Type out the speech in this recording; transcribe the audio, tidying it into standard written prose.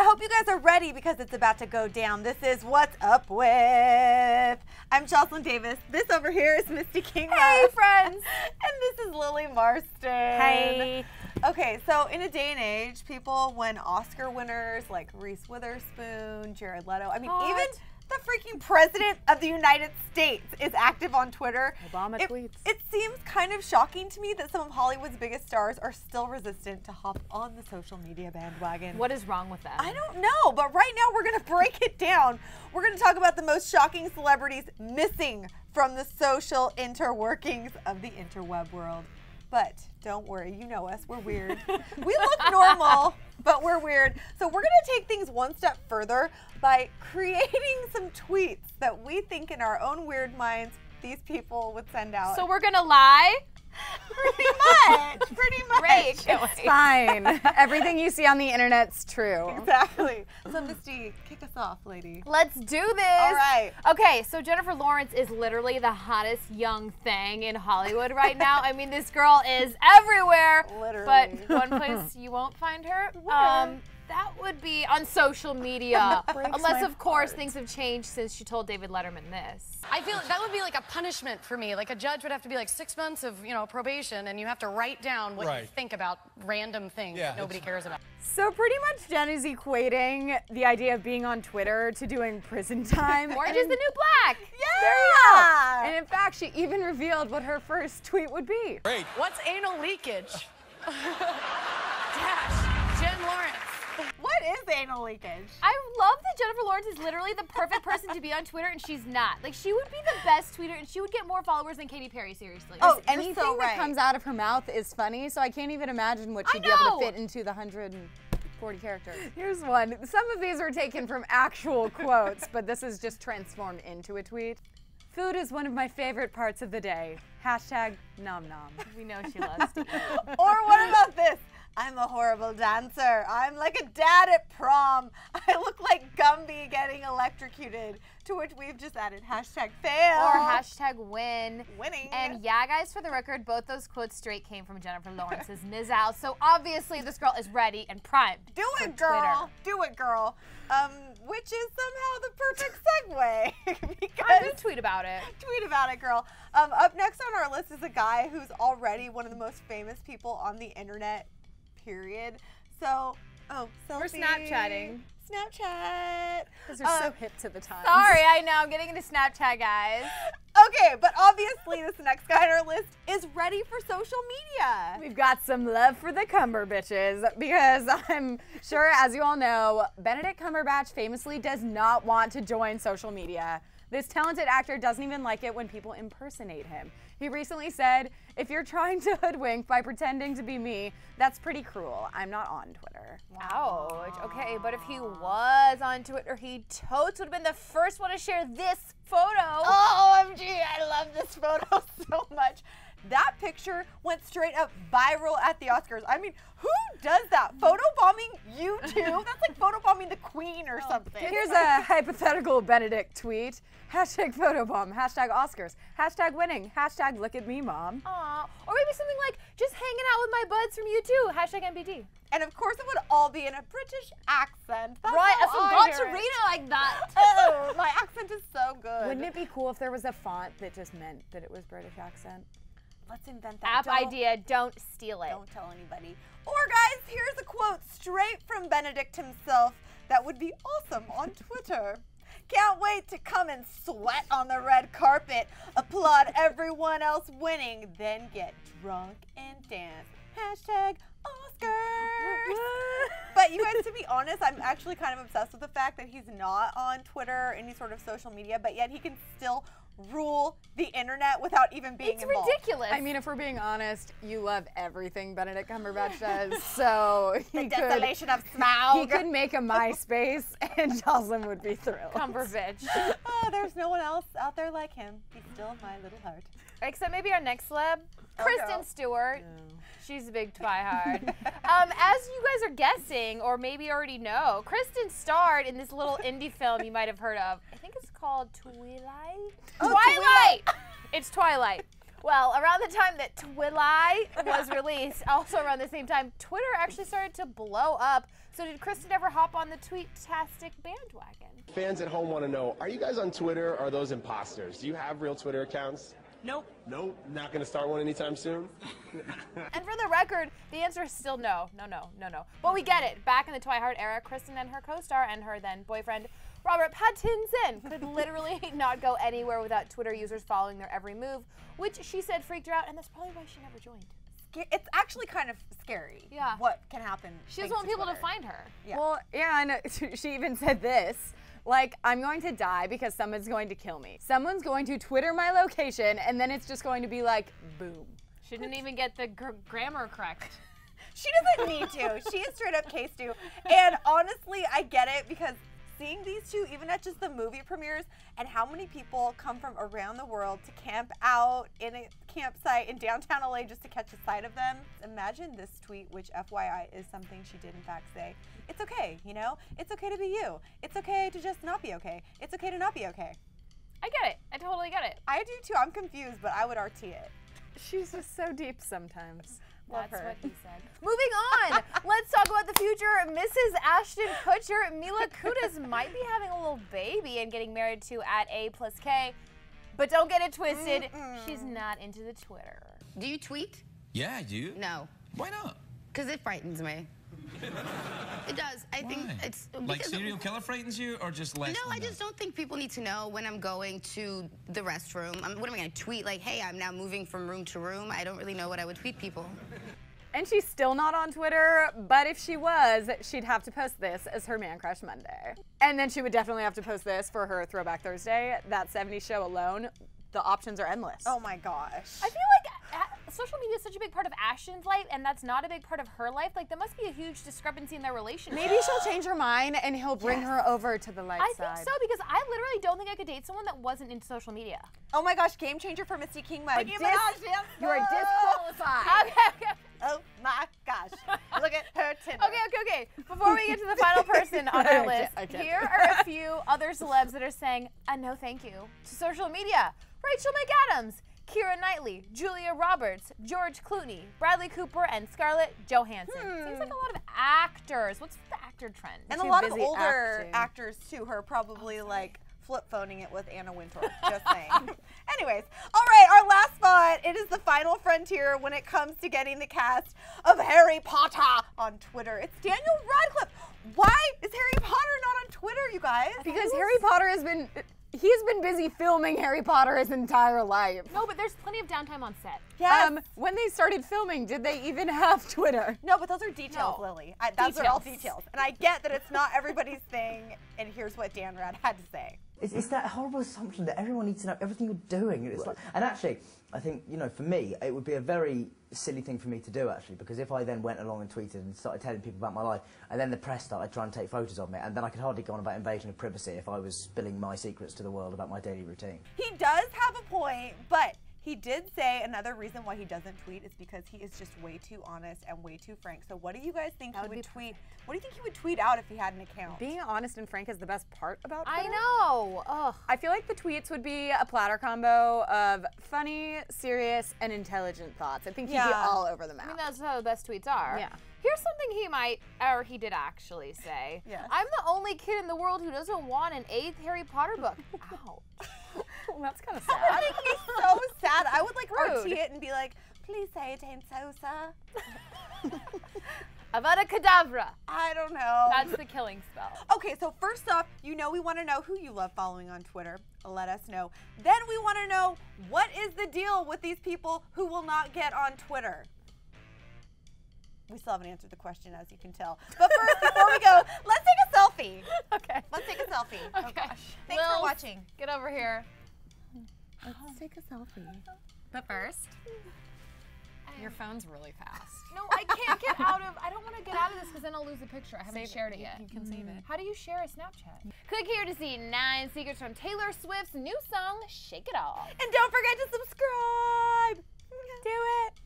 hope you guys are ready because it's about to go down. This is What's Up With. I'm Jocelyn Davis. This over here is Misty King. Hey, friends. And this is Lily Marston. Hey. Okay, so in a day and age, people win Oscar winners like Reese Witherspoon, Jared Leto. I mean, even the freaking president of the United States is active on Twitter. Obama tweets. It seems kind of shocking to me that some of Hollywood's biggest stars are still resistant to hop on the social media bandwagon. What is wrong with that? I don't know, but right now we're going to break it down. We're going to talk about the most shocking celebrities missing from the social interworkings of the interweb world. But don't worry, you know us, we're weird. We look normal, but we're weird. So we're gonna take things one step further by creating some tweets that we think in our own weird minds these people would send out. So we're gonna lie? Pretty much, pretty much. Great. It's fine. Everything you see on the internet's true. Exactly. So Misty, kick us off, lady. Let's do this. All right. Okay, so Jennifer Lawrence is literally the hottest young thing in Hollywood right now. I mean, this girl is everywhere. Literally. But one place you won't find her, that would be on social media. Unless, of course, things have changed since she told David Letterman this. I feel that would be like a punishment for me. Like a judge would have to be like 6 months of, probation, and you have to write down what you think about random things that nobody cares about. So pretty much Jen is equating the idea of being on Twitter to doing prison time. Orange is the new black. Yeah. And in fact, she even revealed what her first tweet would be. Great. What's anal leakage? Dash. Jen Lawrence. What is anal leakage? I love that Jennifer Lawrence is literally the perfect person to be on Twitter, and she's not. Like, she would be the best tweeter, and she would get more followers than Katy Perry, seriously. Oh, Anything so that comes out of her mouth is funny, so I can't even imagine what she'd be able to fit into the 140 characters. Here's one. Some of these are taken from actual quotes, but this is just transformed into a tweet. Food is one of my favorite parts of the day. Hashtag nom nom. We know she loves to eat. Or what about this? I'm a horrible dancer. I'm like a dad at prom. I look like Gumby getting electrocuted. To which we've just added hashtag fail. Or hashtag win. Winning. And yeah, guys, for the record, both those quotes straight came from Jennifer Lawrence's Nizzle. So obviously this girl is ready and primed. Do it, for girl. Twitter. Do it, girl. Which is somehow the perfect segue. I'm gonna tweet about it. Tweet about it, girl. Up next on our list is a guy who's already one of the most famous people on the internet, period. So, selfie. We're Snapchatting. Snapchat. Those are so hip to the times. Sorry, I know. I'm getting into Snapchat, guys. Okay, but obviously this next guy on our list is ready for social media. We've got some love for the Cumberbitches because I'm sure, as you all know, Benedict Cumberbatch famously does not want to join social media. This talented actor doesn't even like it when people impersonate him. He recently said, if you're trying to hoodwink by pretending to be me, that's pretty cruel. I'm not on Twitter. Ouch. Okay, but if he was on Twitter, he totes would have been the first one to share this photo. OMG, I love this photo so much. That picture went straight up viral at the Oscars. I mean, who does that? Photobombing YouTube? That's like photobombing the Queen or something. Here's a hypothetical Benedict tweet. Hashtag photobomb, hashtag Oscars, hashtag winning, hashtag look at me, mom. Aw. Or maybe something like, just hanging out with my buds from U2, hashtag MBD. And of course it would all be in a British accent. That's Right, I how forgot hear to it. read it like that. Oh, my accent is so good. Wouldn't it be cool if there was a font that just meant that it was British accent? Let's invent that. App idea, don't steal it. Don't tell anybody. Or guys, here's a quote straight from Benedict himself that would be awesome on Twitter. Can't wait to come and sweat on the red carpet, applaud everyone else winning, then get drunk and dance. Hashtag Oscars. But you guys, to be honest, I'm actually kind of obsessed with the fact that he's not on Twitter, any sort of social media, but yet he can still rule the internet without even being involved. It's ridiculous. I mean, if we're being honest, you love everything Benedict Cumberbatch does, so The desolation of Smaug. he could make a MySpace and Jocelyn would be thrilled. Cumberbatch. Oh, there's no one else out there like him. He's still in my little heart. Except maybe our next celeb, Kristen girl. Stewart. She's a big twihard. As you guys are guessing, or maybe already know, Kristen starred in this little indie film you might have heard of. I think it's called Twilight. Oh, Twilight! It's Twilight. Well, around the time that Twilight was released, also around the same time, Twitter actually started to blow up. So did Kristen ever hop on the tweet-tastic bandwagon? Fans at home want to know, are you guys on Twitter or are those imposters? Do you have real Twitter accounts? Nope. Nope. Not going to start one anytime soon? And for the record, the answer is still no. No. But we get it. Back in the Twilight era, Kristen and her co-star and her then boyfriend, Robert Pattinson, could literally not go anywhere without Twitter users following their every move, which she said freaked her out, and that's probably why she never joined. It's actually kind of scary. Yeah. What can happen? She doesn't want people to find her. Yeah. Well, yeah, and she even said this. Like, I'm going to die because someone's going to kill me. Someone's going to Twitter my location, and then it's just going to be like, boom. She didn't even get the grammar correct. She doesn't need to. She is straight up case Stu. And honestly, I get it because seeing these two, even at just the movie premieres, and how many people come from around the world to camp out in a campsite in downtown LA just to catch a sight of them. Imagine this tweet, which FYI is something she did in fact say. It's okay, you know? It's okay to be you. It's okay to just not be okay. It's okay to not be okay. I get it. I totally get it. I do too. I'm confused, but I would RT it. She's just so deep sometimes. That's what he said. Moving on, let's talk about the future. Mrs. Ashton Kutcher, Mila Kunis might be having a little baby and getting married to @A+K, but don't get it twisted. She's not into the Twitter. Do you tweet? Yeah, I do. No. Why not? Because it frightens me. It does. I think it's like serial killer frightens you, or just less? No, I just don't think people need to know when I'm going to the restroom. What am I going to tweet? Like, hey, I'm now moving from room to room. I don't really know what I would tweet people. And she's still not on Twitter, but if she was, she'd have to post this as her Man Crush Monday. And then she would definitely have to post this for her Throwback Thursday. That 70s show alone, the options are endless. Oh my gosh. I feel like social media is such a big part of Ashton's life, and that's not a big part of her life. Like, there must be a huge discrepancy in their relationship. Maybe she'll change her mind and he'll bring her over to the light side. I think so, because I literally don't think I could date someone that wasn't into social media. Oh my gosh, game changer for Misty Kingma. You're disqualified. Okay. Oh my gosh. Look at her Tinder. Okay. Before we get to the final person on our list, here are a few other celebs that are saying a no thank you to social media. Rachel McAdams, Keira Knightley, Julia Roberts, George Clooney, Bradley Cooper, and Scarlett Johansson. Seems like a lot of actors. What's the actor trend? And a lot of older actors too who are probably like flip-phoning it with Anna Wintour, just saying. Anyways, all right, our last spot. It is the final frontier when it comes to getting the cast of Harry Potter on Twitter. It's Daniel Radcliffe. Why is Harry Potter not on Twitter, you guys? Because Harry Potter he's been busy filming Harry Potter his entire life. No, but there's plenty of downtime on set. Yes. When they started filming, did they even have Twitter? No, but those are details, Lily. Those are all details. And I get that it's not everybody's thing, and here's what Dan Rad had to say. It's that horrible assumption that everyone needs to know everything you're doing. It's like, and actually, I think, you know, for me, it would be a very silly thing for me to do, actually, because if I then went along and tweeted and started telling people about my life, and then the press started trying to take photos of me, and then I could hardly go on about invasion of privacy if I was spilling my secrets to the world about my daily routine. He does have a point, but he did say another reason why he doesn't tweet is because he is just way too honest and way too frank. So what do you guys think he would tweet? What do you think he would tweet out if he had an account? Being honest and frank is the best part about Twitter. I know. Ugh. I feel like the tweets would be a platter combo of funny, serious, and intelligent thoughts. I think he'd be all over the map. I mean, that's how the best tweets are. Yeah. Here's something he did actually say. Yes. I'm the only kid in the world who doesn't want an 8th Harry Potter book. Ouch. Well, that's kind of That sad. would make me so sad. I would like Rude. RT it and be like, please say it ain't so, sir. Avada Kedavra. I don't know. That's the killing spell. Okay, so first off, you know we want to know who you love following on Twitter. Let us know. Then we want to know what is the deal with these people who will not get on Twitter. We still haven't answered the question, as you can tell. But first, before we go, let's take a selfie. Okay. Let's take a selfie. Okay. Oh gosh. Thanks for watching. Get over here. Let's take a selfie. But first, your phone's really fast. No, I can't get out of, I don't want to get out of this because then I'll lose the picture. I haven't shared it yet. You can save it. How do you share a Snapchat? Click here to see 9 secrets from Taylor Swift's new song, Shake It Off. And don't forget to subscribe. Do it.